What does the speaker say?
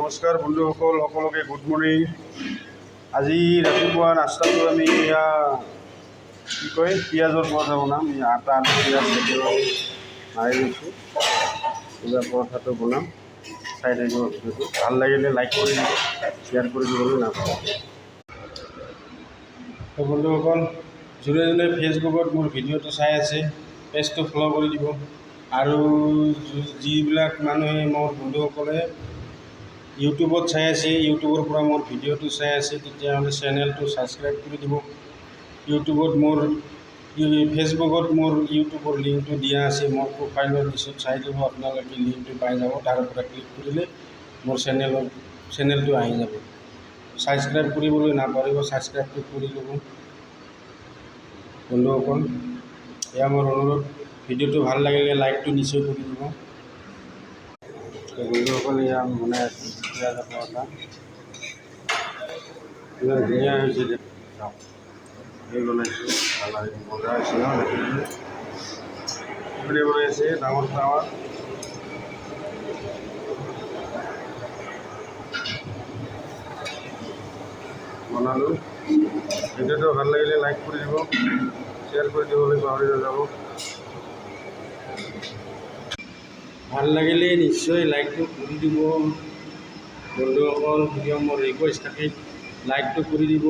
নমস্কাৰ বন্ধুসকল, সকলোকে গুড মৰ্ণিং। আজি ৰাতিপুৱা নাস্তাটো আমি কি কয় পিঁয়াজৰ পৰঠা বনাম। আটা আলু পিঁয়াজ মাৰি লৈছোঁ। এইবাৰ পৰঠাটো বনাম, চাই থাকিব ভিডিঅ'টো। ভাল লাগিলে লাইক কৰি দিব, শ্বেয়াৰ কৰি দিবলৈ নাপাহৰিব। তো বন্ধুসকল, যোনে যোনে ফেচবুকত মোৰ ভিডিঅ'টো চাই আছে পেজটো ফ'ল' কৰি দিব। আৰু যিবিলাক মানুহে মোৰ বন্ধুসকলে ইউটিউবত চাই আছে, ইউটিউবৰ পৰা মোৰ ভিডিঅ'টো চাই আছে, তেতিয়াহ'লে চেনেলটো ছাবস্ক্ৰাইব কৰি দিব। ফেচবুকত মোৰ ইউটিউবৰ লিংকটো দিয়া আছে, মোৰ প্ৰফাইলৰ পিছত চাই দিব, আপোনালোকে লিংকটো পাই যাব। তাৰ পৰা ক্লিক কৰিলে মোৰ চেনেলটো আহি যাব। ছাবস্ক্ৰাইব কৰিবলৈ নাপাহৰিব, ছাবস্ক্ৰাইবটো কৰি ল'ব বন্ধুসকল। এয়া মোৰ অনুৰোধ। ভিডিঅ'টো ভাল লাগিলে লাইকটো নিশ্চয় কৰি দিব বন্ধুসকল। এয়া আমি বনাই আছোঁ পিঁয়াজৰ পৰঠা, ইমান ধুনীয়া হৈছে যে এই বনাইছোঁ। ভাল মজা হৈছে ন, দেখিবলৈ বনাই আছে ডাঙৰ টাৱাৰ বনালোঁ। ভিডিঅ'টো ভাল লাগিলে লাইক কৰি দিব, শ্বেয়াৰ কৰি দিবলৈ পাহৰি নাযাব। ভাল লাগিলে নিশ্চয় লাইকটো কৰি দিব বন্ধুসকল। প্ৰিয় মোৰ ৰিকুৱেষ্ট থাকে, লাইকটো কৰি দিব।